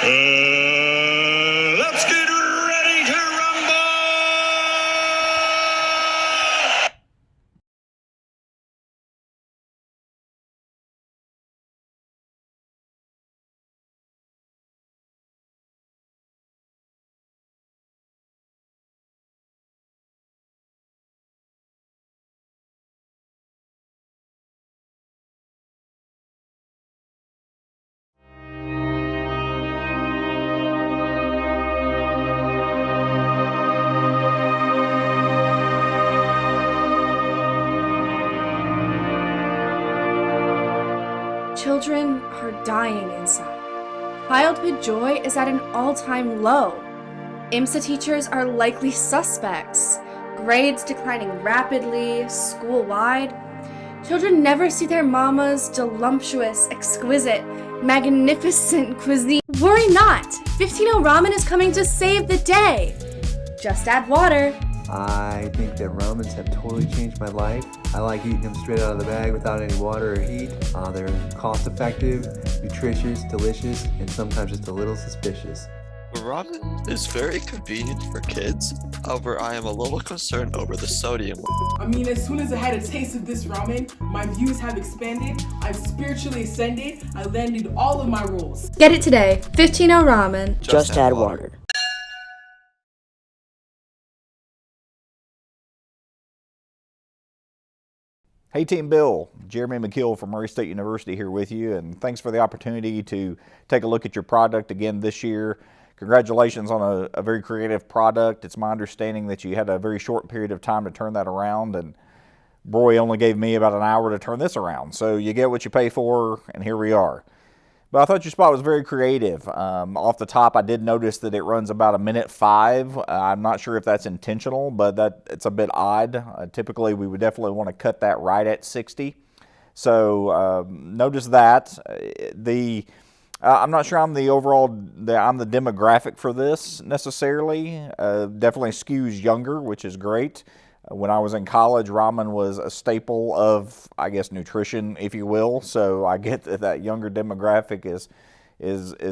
Let's get ready to rumble! Children are dying inside. Childhood joy is at an all-time low. IMSA teachers are likely suspects. Grades declining rapidly, school-wide. Children never see their mama's delumptuous, exquisite, magnificent cuisine. Worry not! 15-0 Ramen is coming to save the day! Just add water. I think that ramens have totally changed my life. I like eating them straight out of the bag without any water or heat. They're cost effective, nutritious, delicious, and sometimes just a little suspicious. Ramen is very convenient for kids. However, I am a little concerned over the sodium. I mean, as soon as I had a taste of this ramen, my views have expanded, I've spiritually ascended, I landed all of my rules. Get it today. 15-0 Ramen. Just add water. Hey Team Bill, Jeremy McKill from Murray State University here with you, and thanks for the opportunity to take a look at your product again this year. Congratulations on a very creative product. It's my understanding that you had a very short period of time to turn that around, and Broy only gave me about an hour to turn this around. So you get what you pay for, and here we are. But I thought your spot was very creative. Off the top, I did notice that it runs about 1:05. I'm not sure if that's intentional, but it's a bit odd. Typically, we would definitely want to cut that right at 60. So notice that. I'm not sure I'm the demographic for this necessarily. Definitely skews younger, which is great. When I was in college, ramen was a staple of, I guess, nutrition, if you will. So I get that younger demographic is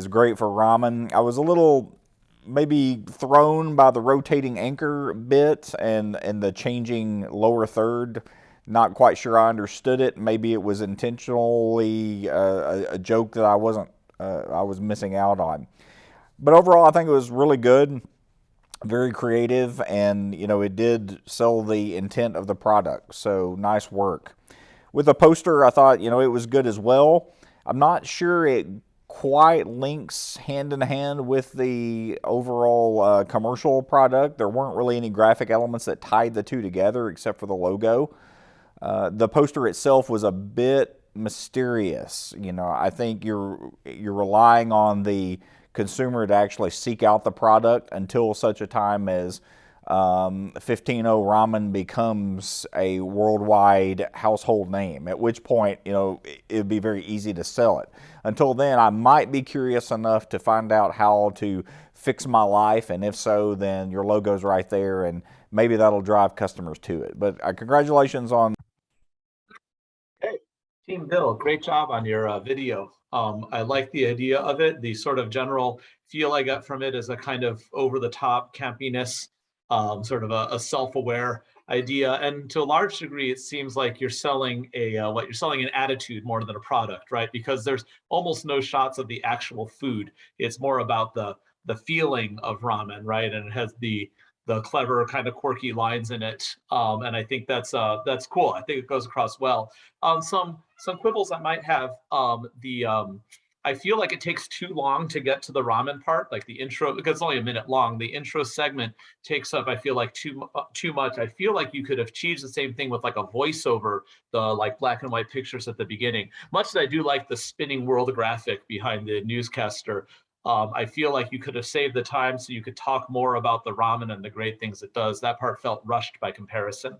great for ramen. I was a little maybe thrown by the rotating anchor bit and the changing lower third. Not quite sure I understood it. Maybe it was intentionally a joke that I was missing out on. But overall, I think it was really good. Very creative, and it did sell the intent of the product, so nice work. With the poster, I thought it was good as well. I'm not sure it quite links hand in hand with the overall commercial product. There weren't really any graphic elements that tied the two together except for the logo. The poster itself was a bit mysterious. I think you're relying on the consumer to actually seek out the product until such a time as 15-0 Ramen becomes a worldwide household name, at which point, it'd be very easy to sell it. Until then, I might be curious enough to find out how to fix my life, and if so, then your logo's right there, and maybe that'll drive customers to it. But congratulations on... Hey, Team Bill, great job on your video. I like the idea of it. The sort of general feel I got from it is a kind of over-the-top campiness, sort of a self-aware idea. And to a large degree, it seems like you're selling you're selling an attitude more than a product, right? Because there's almost no shots of the actual food. It's more about the feeling of ramen, right? And it has the clever kind of quirky lines in it, and I think that's cool. I think it goes across well. Some quibbles I might have. I feel like it takes too long to get to the ramen part, like the intro, because it's only a minute long. The intro segment takes up, I feel like, too much. I feel like you could have achieved the same thing with like a voiceover, the like black and white pictures at the beginning. Much as I do like the spinning world graphic behind the newscaster, I feel like you could have saved the time so you could talk more about the ramen and the great things it does. That part felt rushed by comparison.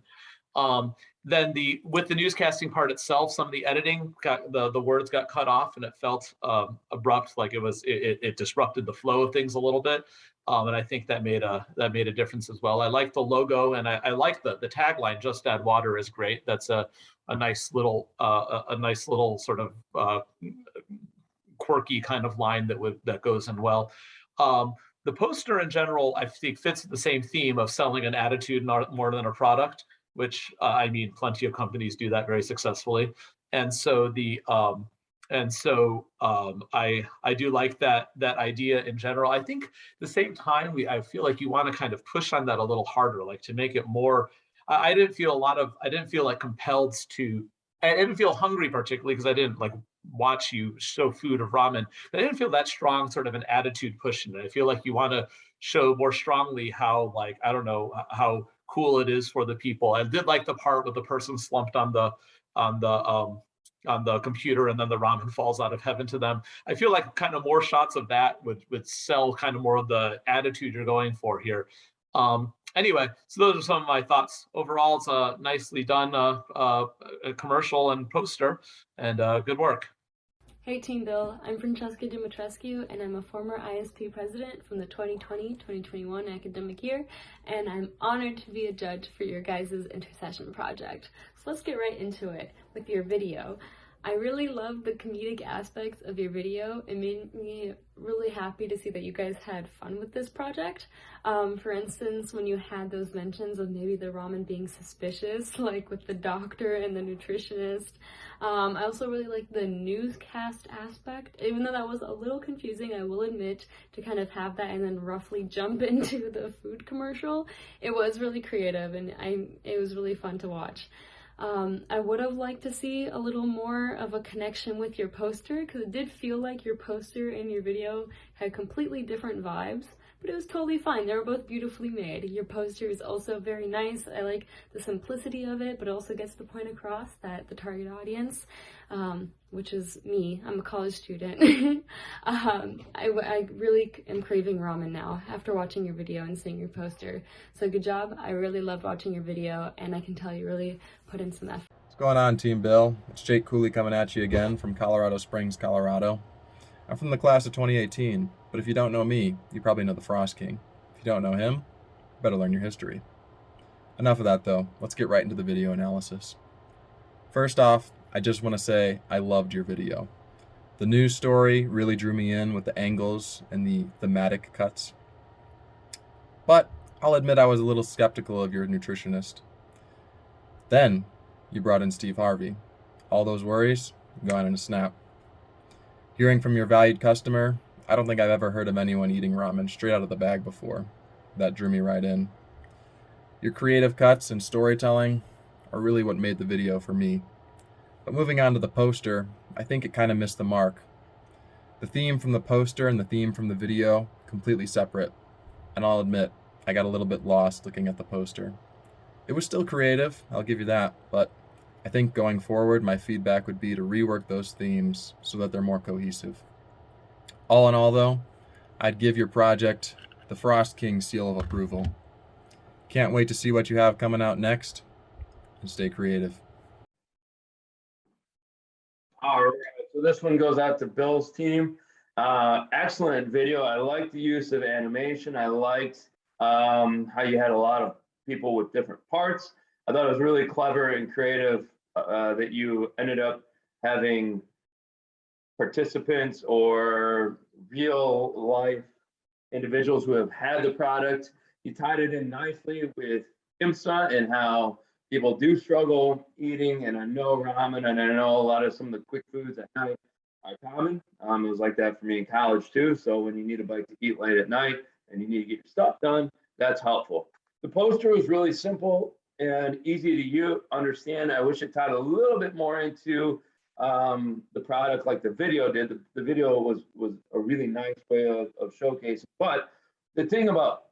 Then with the newscasting part itself, some of the editing the words got cut off and it felt abrupt, like it disrupted the flow of things a little bit. And I think that made a difference as well. I like the logo, and I like the tagline. Just add water is great. That's a nice little sort of quirky kind of line that goes in well. The poster in general, I think, fits the same theme of selling an attitude more than a product, which I mean, plenty of companies do that very successfully. And so I do like that idea in general. I think at the same time, I feel like you want to kind of push on that a little harder, like to make it more. I didn't feel like compelled to. I didn't feel hungry particularly because I didn't like watch you show food of ramen. But I didn't feel that strong sort of an attitude push in it. I feel like you want to show more strongly how, like, I don't know, how cool it is for the people. I did like the part with the person slumped on the on the on the computer and then the ramen falls out of heaven to them. I feel like kind of more shots of that would sell kind of more of the attitude you're going for here. Anyway, so those are some of my thoughts. Overall, it's a nicely done commercial and poster, and good work. Hey Team Bill, I'm Francesca Dimitrescu, and I'm a former ISP president from the 2020-2021 academic year, and I'm honored to be a judge for your guys' Intersession project. So let's get right into it with your video. I really loved the comedic aspects of your video. It made me really happy to see that you guys had fun with this project. For instance, when you had those mentions of maybe the ramen being suspicious, like with the doctor and the nutritionist. I also really liked the newscast aspect, even though that was a little confusing, I will admit, to kind of have that and then roughly jump into the food commercial. It was really creative and it was really fun to watch. I would have liked to see a little more of a connection with your poster, because it did feel like your poster and your video had completely different vibes, but it was totally fine. They were both beautifully made. Your poster is also very nice. I like the simplicity of it, but it also gets the point across that the target audience, which is me, I'm a college student. I really am craving ramen now after watching your video and seeing your poster. So good job. I really loved watching your video, and I can tell you really put in some effort. What's going on, Team Bill? It's Jake Cooley coming at you again from Colorado Springs, Colorado. I'm from the class of 2018, but if you don't know me, you probably know the Frost King. If you don't know him, you better learn your history. Enough of that though, let's get right into the video analysis. First off, I just want to say I loved your video. The news story really drew me in with the angles and the thematic cuts. But I'll admit I was a little skeptical of your nutritionist. Then you brought in Steve Harvey. All those worries gone in a snap. Hearing from your valued customer, I don't think I've ever heard of anyone eating ramen straight out of the bag before. That drew me right in. Your creative cuts and storytelling are really what made the video for me. But moving on to the poster, I think it kind of missed the mark. The theme from the poster and the theme from the video, completely separate. And I'll admit, I got a little bit lost looking at the poster. It was still creative, I'll give you that, but I think going forward, my feedback would be to rework those themes so that they're more cohesive. All in all though, I'd give your project the Frost King seal of approval. Can't wait to see what you have coming out next, and stay creative. All right, so this one goes out to Bill's team. Excellent video. I liked the use of animation. I liked how you had a lot of people with different parts. I thought it was really clever and creative that you ended up having participants or real life individuals who have had the product. You tied it in nicely with IMSA and how people do struggle eating, and I know ramen, and I know a lot of some of the quick foods at night are common. It was like that for me in college too. So when you need a bite to eat late at night and you need to get your stuff done, that's helpful. The poster was really simple and easy to understand. I wish it tied a little bit more into the product like the video did. The video was a really nice way of showcasing. But the thing about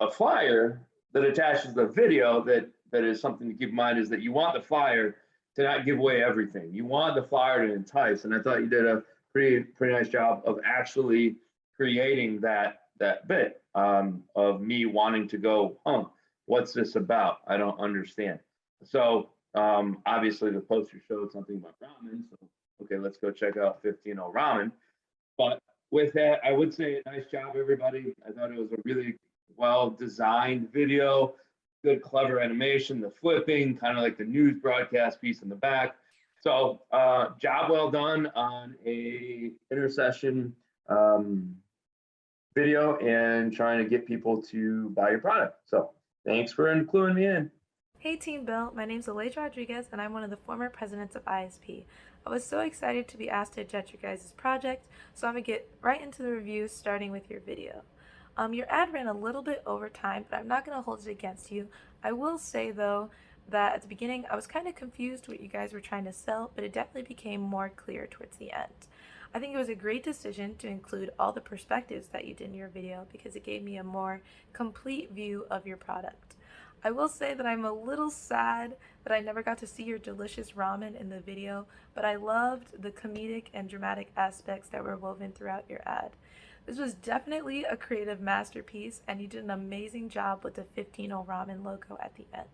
a flyer that attaches the video that is something to keep in mind is that you want the flyer to not give away everything. You want the flyer to entice, and I thought you did a pretty nice job of actually creating that bit of me wanting to go, what's this about? I don't understand. So obviously the poster showed something about ramen. So okay, let's go check out 15 ramen. But with that, I would say nice job, everybody. I thought it was a really well-designed video, good, clever animation, the flipping, kind of like the news broadcast piece in the back. So job well done on a Intersession video and trying to get people to buy your product. So thanks for including me in. Hey Team Bill, my name's Elijah Rodriguez and I'm one of the former presidents of ISP. I was so excited to be asked to judge your guys' project, so I'm going to get right into the review starting with your video. Your ad ran a little bit over time, but I'm not going to hold it against you. I will say though that at the beginning I was kind of confused what you guys were trying to sell, but it definitely became more clear towards the end. I think it was a great decision to include all the perspectives that you did in your video because it gave me a more complete view of your product. I will say that I'm a little sad that I never got to see your delicious ramen in the video, but I loved the comedic and dramatic aspects that were woven throughout your ad. This was definitely a creative masterpiece, and you did an amazing job with the 15-0 ramen logo at the end.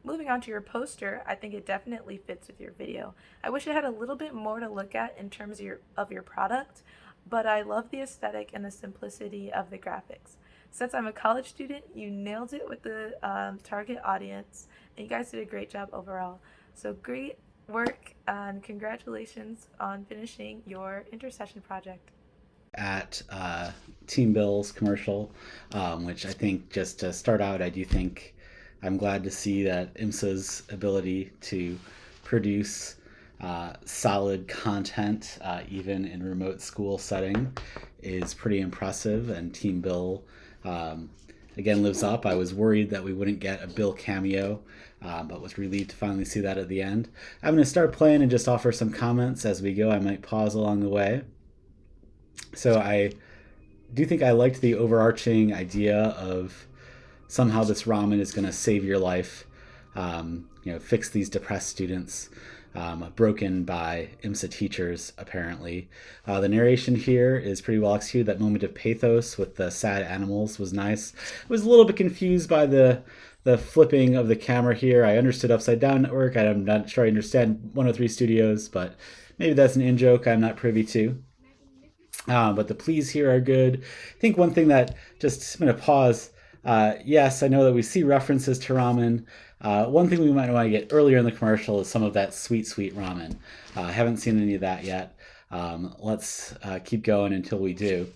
Moving on to your poster, I think it definitely fits with your video. I wish it had a little bit more to look at in terms of your product, but I love the aesthetic and the simplicity of the graphics. Since I'm a college student, you nailed it with the target audience, and you guys did a great job overall. So great work, and congratulations on finishing your Intersession project. At Team Bill's commercial, which I think, just to start out, I do think I'm glad to see that IMSA's ability to produce solid content, even in remote school setting, is pretty impressive, and Team Bill again lives up. I was worried that we wouldn't get a Bill cameo, but was relieved to finally see that at the end. I'm going to start playing and just offer some comments as we go. I might pause along the way. So I do think I liked the overarching idea of somehow this ramen is going to save your life, fix these depressed students, broken by IMSA teachers, apparently. The narration here is pretty well executed. That moment of pathos with the sad animals was nice. I was a little bit confused by the flipping of the camera here. I understood Upside Down Network. I'm not sure I understand 103 Studios, but maybe that's an in-joke I'm not privy to. But the pleas here are good. I think one thing that, I'm going to pause. Yes, I know that we see references to ramen. One thing we might want to get earlier in the commercial is some of that sweet, sweet ramen. I haven't seen any of that yet. Let's keep going until we do.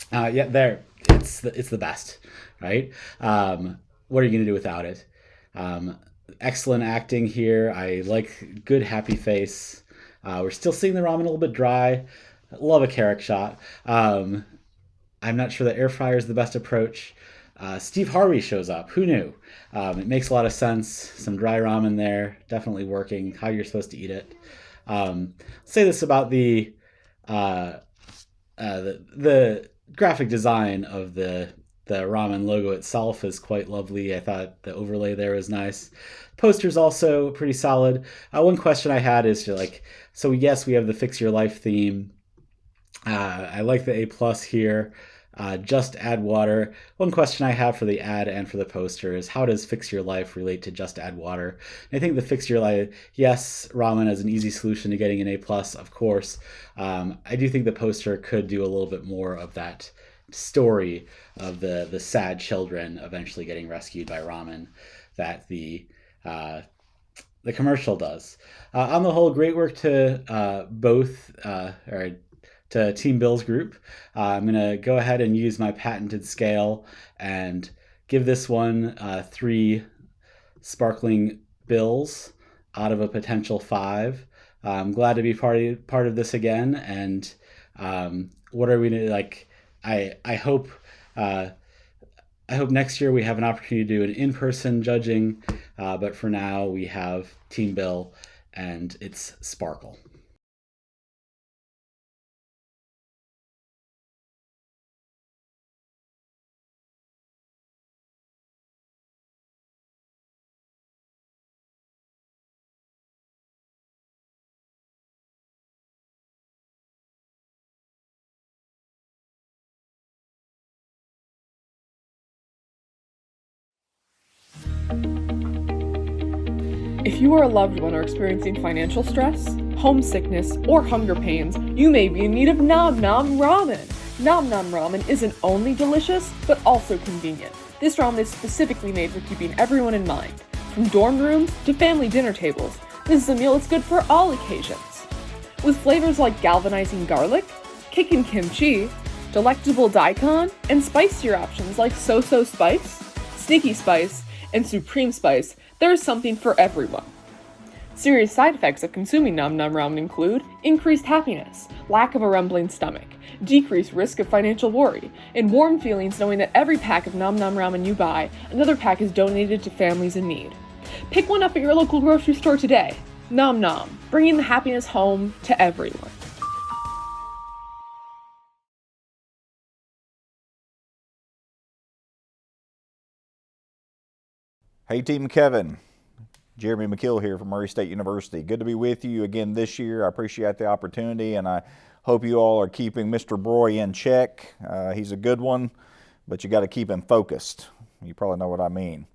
There, it's the best, right? What are you going to do without it? Excellent acting here. I like good happy face. We're still seeing the ramen a little bit dry. Love a carrot shot. I'm not sure the air fryer is the best approach. Steve Harvey shows up. Who knew? It makes a lot of sense. Some dry ramen there, definitely working. How you're supposed to eat it. I'll say this about the graphic design of the ramen logo itself is quite lovely. I thought the overlay there was nice. Poster's also pretty solid. One question I had is so yes, we have the Fix Your Life theme. I like the A+ here. Just Add Water. One question I have for the ad and for the poster is, how does Fix Your Life relate to Just Add Water? And I think the Fix Your Life, yes, ramen is an easy solution to getting an A+, of course. I do think the poster could do a little bit more of that story of the sad children eventually getting rescued by ramen that the commercial does. On the whole, great work to to Team Bill's group. I'm going to go ahead and use my patented scale and give this one 3 sparkling bills out of a potential 5. I'm glad to be part of this again. And what are we going to I hope next year we have an opportunity to do an in-person judging. But for now, we have Team Bill and it's Sparkle. If you or a loved one are experiencing financial stress, homesickness, or hunger pains, you may be in need of Nom Nom Ramen. Nom Nom Ramen isn't only delicious, but also convenient. This ramen is specifically made for keeping everyone in mind. From dorm rooms to family dinner tables, This is a meal that's good for all occasions. With flavors like galvanizing garlic, kickin' kimchi, delectable daikon, and spicier options like so-so spice, sneaky spice, and supreme spice, there is something for everyone. Serious side effects of consuming Nom Nom Ramen include increased happiness, lack of a rumbling stomach, decreased risk of financial worry, and warm feelings knowing that every pack of Nom Nom Ramen you buy, another pack is donated to families in need. Pick one up at your local grocery store today. Nom Nom, bringing the happiness home to everyone. Hey Team Kevin, Jeremy McKill here from Murray State University. Good to be with you again this year. I appreciate the opportunity, and I hope you all are keeping Mr. Broy in check. He's a good one, but you got to keep him focused. You probably know what I mean.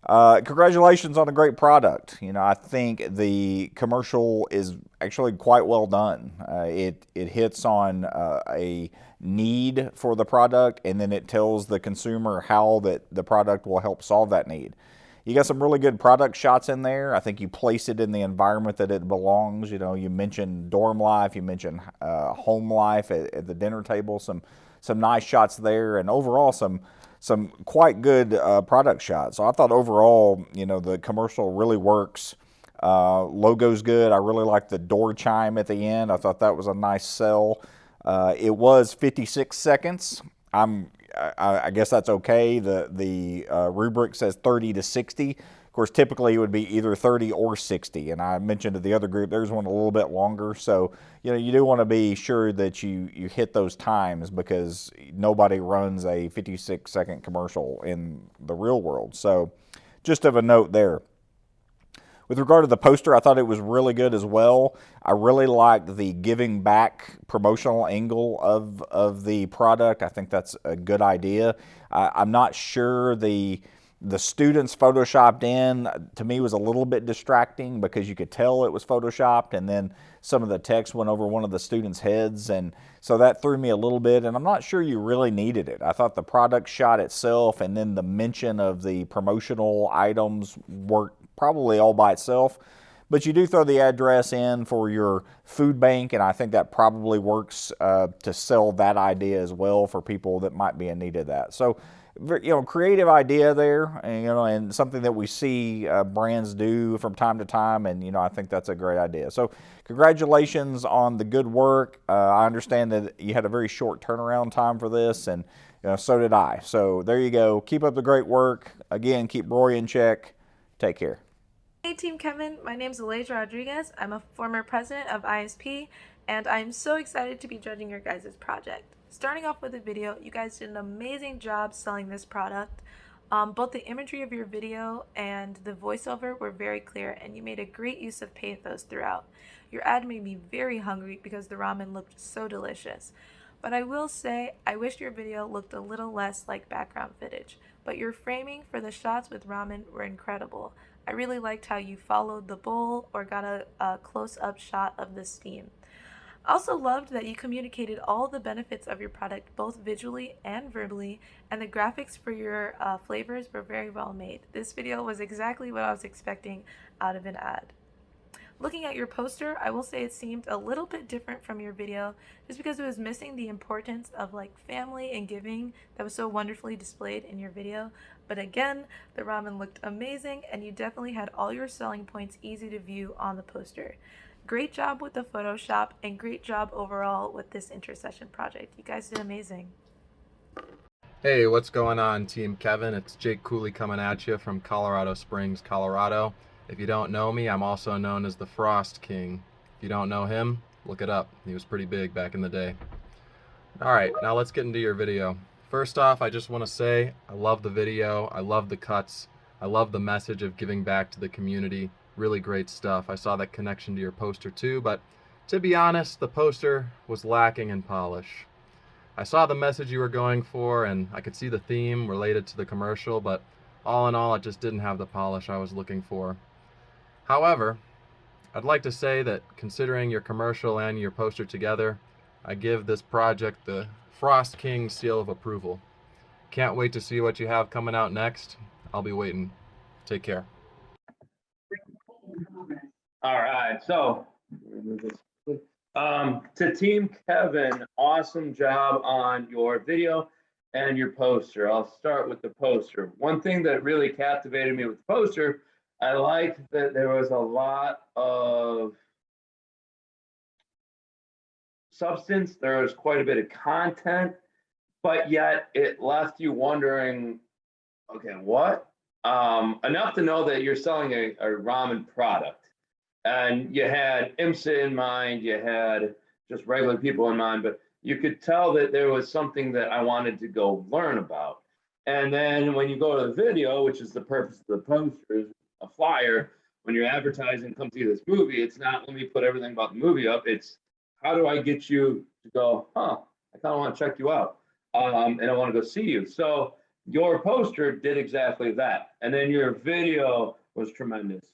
Congratulations on a great product. You know, I think the commercial is actually quite well done. It hits on a need for the product, and then it tells the consumer how that the product will help solve that need. You got some really good product shots in there. I think you place it in the environment that it belongs. You know, you mentioned dorm life, you mentioned home life at the dinner table, some nice shots there, and overall some quite good product shots. So I thought overall, you know, the commercial really works. Logo's good. I really like the door chime at the end. I thought that was a nice sell. It was 56 seconds. I guess that's okay. The rubric says 30 to 60. Of course, typically it would be either 30 or 60. And I mentioned to the other group, there's one a little bit longer. So, you know, you do want to be sure that you hit those times, because nobody runs a 56-second commercial in the real world. So just of a note there. With regard to the poster, I thought it was really good as well. I really liked the giving back promotional angle of the product. I think that's a good idea. I'm not sure the students photoshopped in, to me, was a little bit distracting, because you could tell it was photoshopped, and then some of the text went over one of the students' heads, and so that threw me a little bit, and I'm not sure you really needed it. I thought the product shot itself and then the mention of the promotional items worked probably all by itself, but you do throw the address in for your food bank, and I think that probably works to sell that idea as well for people that might be in need of that. So, you know, creative idea there, and, you know, and something that we see brands do from time to time, and, you know, I think that's a great idea. So congratulations on the good work. I understand that you had a very short turnaround time for this, and, you know, so did I. So there you go. Keep up the great work. Again, keep Rory in check. Take care. Hey Team Kevin, my name is Elijah Rodriguez. I'm a former president of ISP, and I'm so excited to be judging your guys' project. Starting off with the video, you guys did an amazing job selling this product. Both the imagery of your video and the voiceover were very clear, and you made a great use of pathos throughout. Your ad made me very hungry because the ramen looked so delicious. But I will say, I wish your video looked a little less like background footage, but your framing for the shots with ramen were incredible. I really liked how you followed the bowl or got a close-up shot of the steam. I also loved that you communicated all the benefits of your product both visually and verbally, and the graphics for your flavors were very well made. This video was exactly what I was expecting out of an ad. Looking at your poster, I will say it seemed a little bit different from your video just because it was missing the importance of like family and giving that was so wonderfully displayed in your video. But again, the ramen looked amazing, and you definitely had all your selling points easy to view on the poster. Great job with the Photoshop, and great job overall with this Intersession project. You guys did amazing. Hey, what's going on, Team Kevin? It's Jake Cooley coming at you from Colorado Springs, Colorado. If you don't know me, I'm also known as the Frost King. If you don't know him, look it up. He was pretty big back in the day. Alright, now let's get into your video. First off, I just want to say I love the video, I love the cuts, I love the message of giving back to the community. Really great stuff. I saw that connection to your poster too, but to be honest, the poster was lacking in polish. I saw the message you were going for, and I could see the theme related to the commercial, but all in all, it just didn't have the polish I was looking for. However, I'd like to say that considering your commercial and your poster together, I give this project the Frost King seal of approval. Can't wait to see what you have coming out next. I'll be waiting. Take care. All right, so to Team Kevin, awesome job on your video and your poster. I'll start with the poster. One thing that really captivated me with the poster, I liked that there was a lot of substance. There was quite a bit of content, but yet it left you wondering, okay, what? Enough to know that you're selling a ramen product. And you had IMSA in mind, you had just regular people in mind, but you could tell that there was something that I wanted to go learn about. And then when you go to the video, which is the purpose of the poster, is a flyer, when you're advertising, come see this movie, it's not let me put everything about the movie up, it's how do I get you to go, I kind of want to check you out, and I want to go see you. So your poster did exactly that. And then your video was tremendous.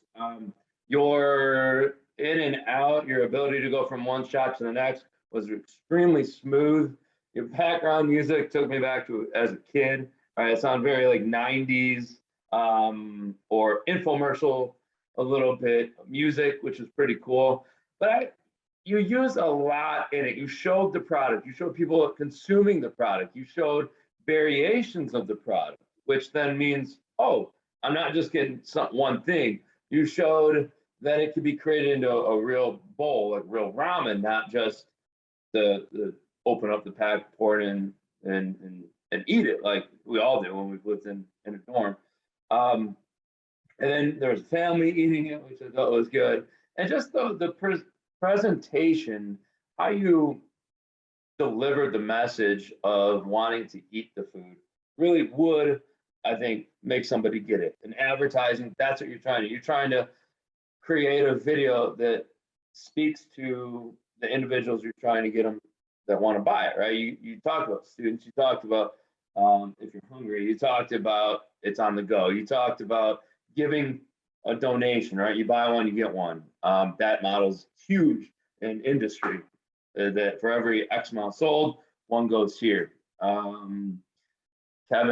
Your in and out, your ability to go from one shot to the next was extremely smooth. Your background music took me back to as a kid. Right, it sounded very like 90s or infomercial, a little bit music, which is pretty cool. But you use a lot in it. You showed the product. You showed people consuming the product. You showed variations of the product, which then means, oh, I'm not just getting one thing. You showed that it could be created into a real bowl, like real ramen, not just the open up the pack, pour it in, and eat it like we all do when we've lived in a dorm. And then there's family eating it, which I thought was good. And just the presentation, how you delivered the message of wanting to eat the food really would, I think, make somebody get it. And advertising, that's what you're trying to. You're trying to create a video that speaks to the individuals you're trying to get them that want to buy it, right? You talked about students, you talked about if you're hungry, you talked about it's on the go, you talked about giving a donation, right? You buy one, you get one. That model's huge in industry. That for every X amount sold, one goes here. Kevin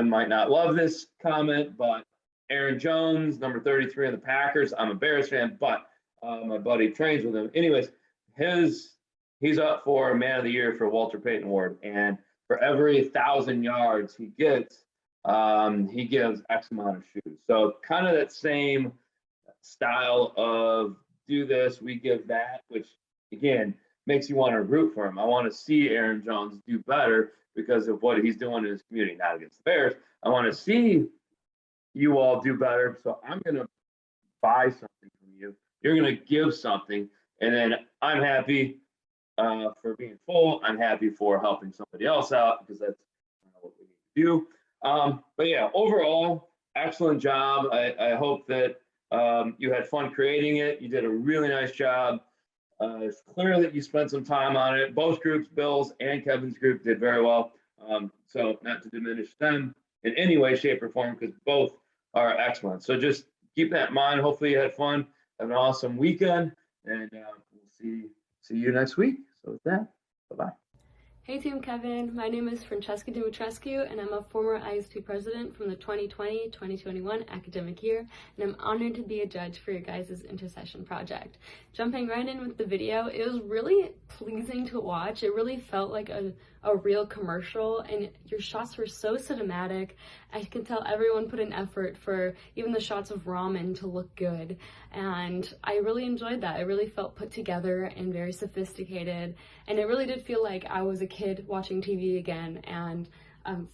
might not love this comment, but Aaron Jones, number 33 of the Packers. I'm a Bears fan, but my buddy trains with him. Anyways, he's up for Man of the Year for Walter Payton Award, and for every 1,000 yards he gets, he gives X amount of shoes. So kind of that same style of do this, we give that, which again makes you want to root for him. I want to see Aaron Jones do better because of what he's doing in his community, not against the Bears. I want to see you all do better. So I'm going to buy something from you. You're going to give something. And then I'm happy for being full. I'm happy for helping somebody else out because that's what we need to do. But yeah, overall, excellent job. I hope that you had fun creating it. You did a really nice job. It's clear that you spent some time on it. Both groups, Bill's and Kevin's group, did very well. So not to diminish them in any way, shape, or form, because both are excellent. So just keep that in mind. Hopefully you had fun. Have an awesome weekend, and we'll see you next week. So with that, bye-bye. Hey Team Kevin, my name is Francesca Dumitrescu and I'm a former ISP president from the 2020-2021 academic year, and I'm honored to be a judge for your guys' Intersession project. Jumping right in with the video, it was really pleasing to watch. It really felt like a real commercial, and your shots were so cinematic. I could tell everyone put an effort for even the shots of ramen to look good, and I really enjoyed that. It really felt put together and very sophisticated, and it really did feel like I was a kid watching TV again, and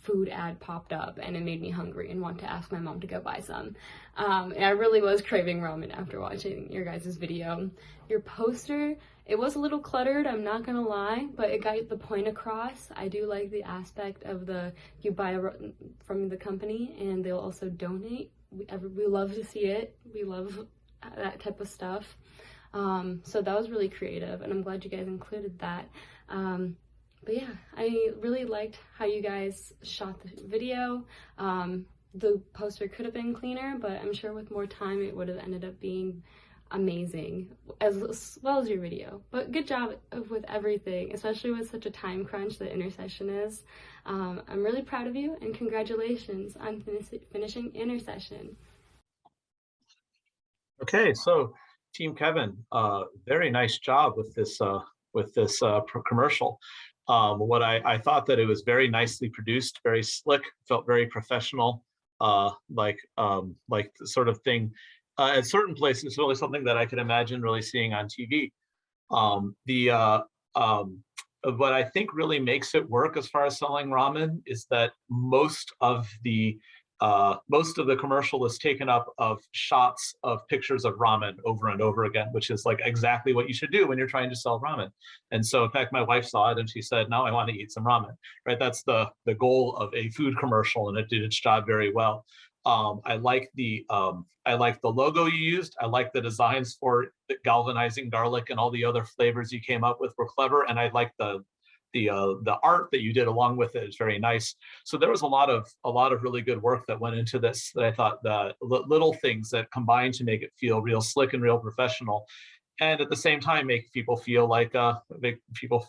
food ad popped up and it made me hungry and want to ask my mom to go buy some. And I really was craving ramen after watching your guys' video. Your poster, it was a little cluttered, I'm not gonna lie, but it got the point across. I do like the aspect of you buy from the company and they'll also donate. We love to see it. We love that type of stuff. So that was really creative, and I'm glad you guys included that. But yeah, I really liked how you guys shot the video. The poster could have been cleaner, but I'm sure with more time it would have ended up being amazing, as well as your video. But good job with everything, especially with such a time crunch that Intersession is. I'm really proud of you, and congratulations on finishing Intersession. Okay, so Team Kevin, very nice job with this commercial. What I thought that it was very nicely produced, very slick, felt very professional, like the sort of thing. At certain places, really something that I could imagine really seeing on TV. The What I think really makes it work as far as selling ramen is that most of the commercial is taken up of shots of pictures of ramen over and over again, which is like exactly what you should do when you're trying to sell ramen. And so, in fact, my wife saw it and she said, "Now I want to eat some ramen." Right? That's the goal of a food commercial, and it did its job very well. I like the logo you used. I like the designs for the galvanizing garlic and all the other flavors you came up with were clever, and I like the art that you did along with it is very nice. So there was a lot of really good work that went into this that I thought the little things that combined to make it feel real slick and real professional, and at the same time make people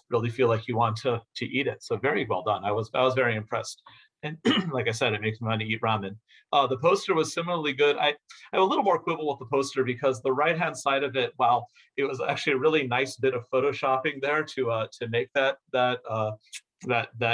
really feel like you want to eat it. So very well done. I was very impressed. And like I said, it makes me want to eat ramen. The poster was similarly good. I have a little more quibble with the poster because the right-hand side of it, while it was actually a really nice bit of photoshopping there to make that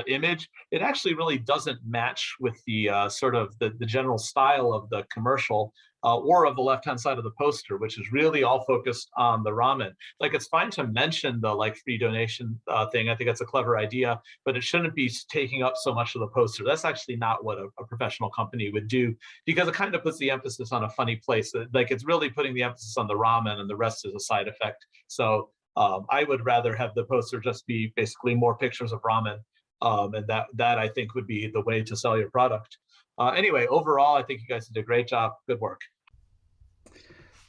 image, it actually really doesn't match with the sort of the general style of the commercial or of the left-hand side of the poster, which is really all focused on the ramen. Like, it's fine to mention the like free donation thing. I think that's a clever idea, but it shouldn't be taking up so much of the poster. That's actually not what a professional company would do, because it kind of puts the emphasis on a funny place. Like, it's really putting the emphasis on the ramen and the rest is a side effect. So I would rather have the poster just be basically more pictures of ramen. And that I think would be the way to sell your product. Anyway, overall, I think you guys did a great job. Good work.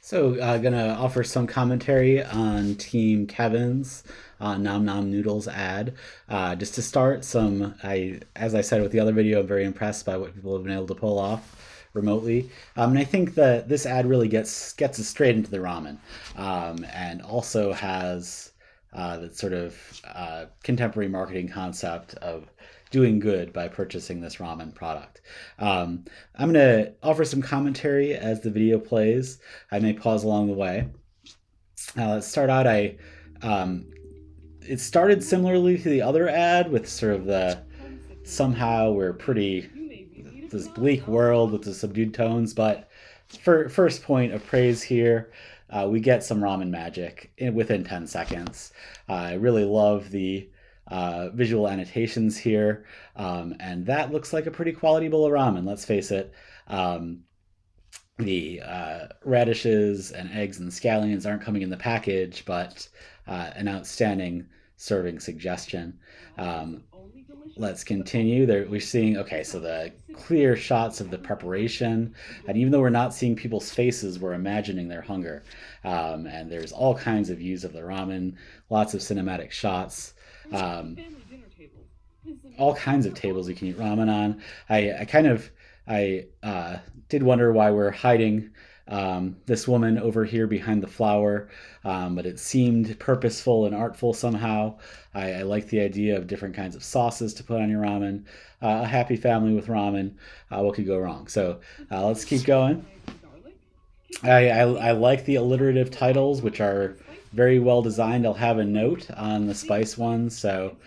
So gonna offer some commentary on Team Kevin's Nom Nom Noodles ad. Just to start, as I said with the other video, I'm very impressed by what people have been able to pull off remotely. And I think that this ad really gets us straight into the ramen, and also has that sort of contemporary marketing concept of doing good by purchasing this ramen product. I'm going to offer some commentary as the video plays. I may pause along the way. Let's start out. It started similarly to the other ad with sort of somehow we're this bleak world with the subdued tones, but first point of praise here, we get some ramen magic within 10 seconds. I really love the visual annotations here, and that looks like a pretty quality bowl of ramen, let's face it. The radishes and eggs and scallions aren't coming in the package, but an outstanding serving suggestion. Let's continue. We're seeing, so the clear shots of the preparation, and even though we're not seeing people's faces, we're imagining their hunger. And there's all kinds of views of the ramen, lots of cinematic shots, all kinds of tables you can eat ramen on. I did wonder why we're hiding this woman over here behind the flower, but it seemed purposeful and artful somehow. I like the idea of different kinds of sauces to put on your ramen. A happy family with ramen, what could go wrong? So let's keep going. I like the alliterative titles, which are very well designed. I'll have a note on the spice ones. So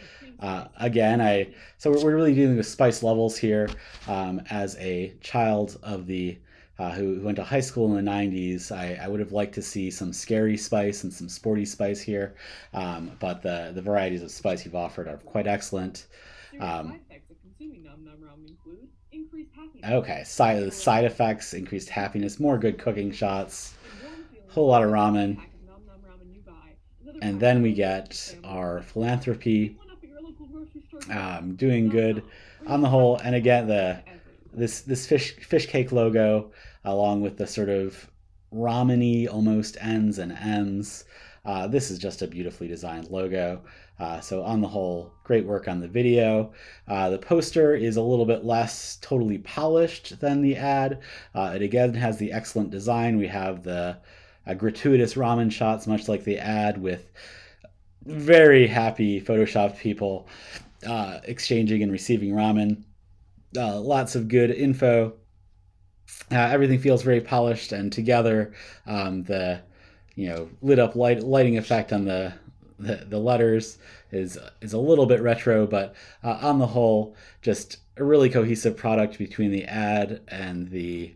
we're really dealing with spice levels here. As a child of who went to high school in the 90s, I would have liked to see some scary spice and some sporty spice here, but the varieties of spice you've offered are quite excellent. Side effects, increased happiness, more good cooking shots, a whole lot of ramen, and then we get our philanthropy, doing good on the whole. And again, this fish cake logo, along with the sort of ramen-y almost N's and M's. This is just a beautifully designed logo. So on the whole, great work on the video. The poster is a little bit less totally polished than the ad. It again has the excellent design. We have the gratuitous ramen shots, much like the ad, with very happy photoshopped people exchanging and receiving ramen. Lots of good info. Everything feels very polished and together. The lit up lighting effect on the letters is a little bit retro, but on the whole, just a really cohesive product between the ad and the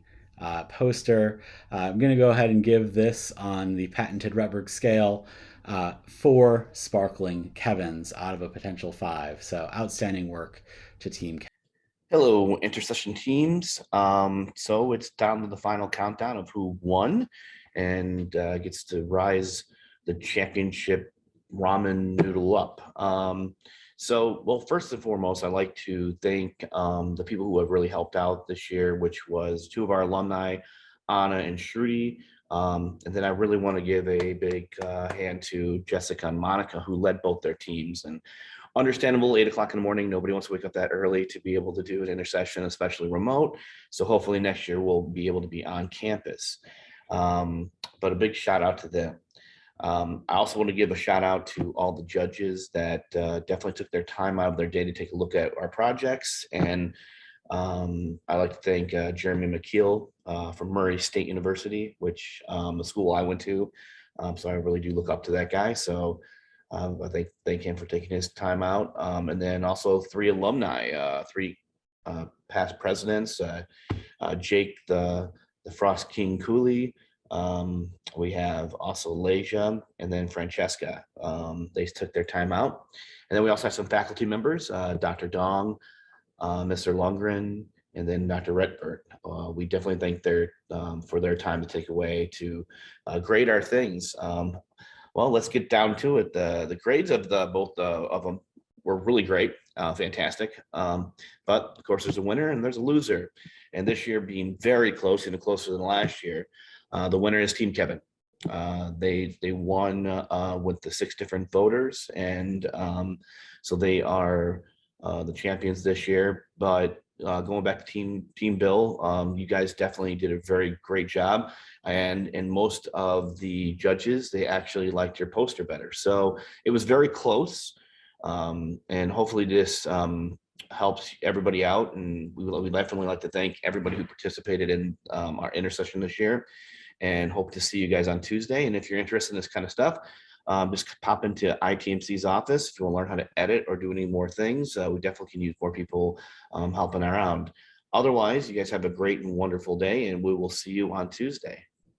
poster. I'm going to go ahead and give this on the patented Rutberg scale 4 sparkling Kevins out of a potential 5. So outstanding work to Team Kevin. Hello, Intersession teams. So it's down to the final countdown of who won and gets to rise the championship ramen noodle up. Well, first and foremost, I'd like to thank the people who have really helped out this year, which was 2 of our alumni, Anna and Shruti. And then I really want to give a big hand to Jessica and Monica, who led both their teams. And understandable, 8 o'clock in the morning, nobody wants to wake up that early to be able to do an Intersession, especially remote. So hopefully next year we'll be able to be on campus. But a big shout out to them. I also want to give a shout out to all the judges that definitely took their time out of their day to take a look at our projects. And I'd like to thank Jeremy McKeel from Murray State University, which the school I went to. So I really do look up to that guy. So I thank him for taking his time out. And then also 3 alumni, 3 past presidents, Jake, the Frost King Cooley. We have also Leja and then Francesca. They took their time out. And then we also have some faculty members, Dr. Dong, Mr. Lundgren, and then Dr. Redbird. We definitely thank them for their time to take away to grade our things. Well, let's get down to it. The grades of both of them were really great, fantastic. But of course, there's a winner and there's a loser. And this year being very close, even closer than last year, the winner is Team Kevin. They won with the 6 different voters, and so they are the champions this year. But going back to Team Bill, you guys definitely did a very great job. And most of the judges, they actually liked your poster better. So it was very close. And hopefully this helps everybody out. And we definitely like to thank everybody who participated in our Intersession this year, and hope to see you guys on Tuesday. And if you're interested in this kind of stuff, just pop into ITMC's office if you want to learn how to edit or do any more things. We definitely can use more people helping around. Otherwise, you guys have a great and wonderful day, and we will see you on Tuesday.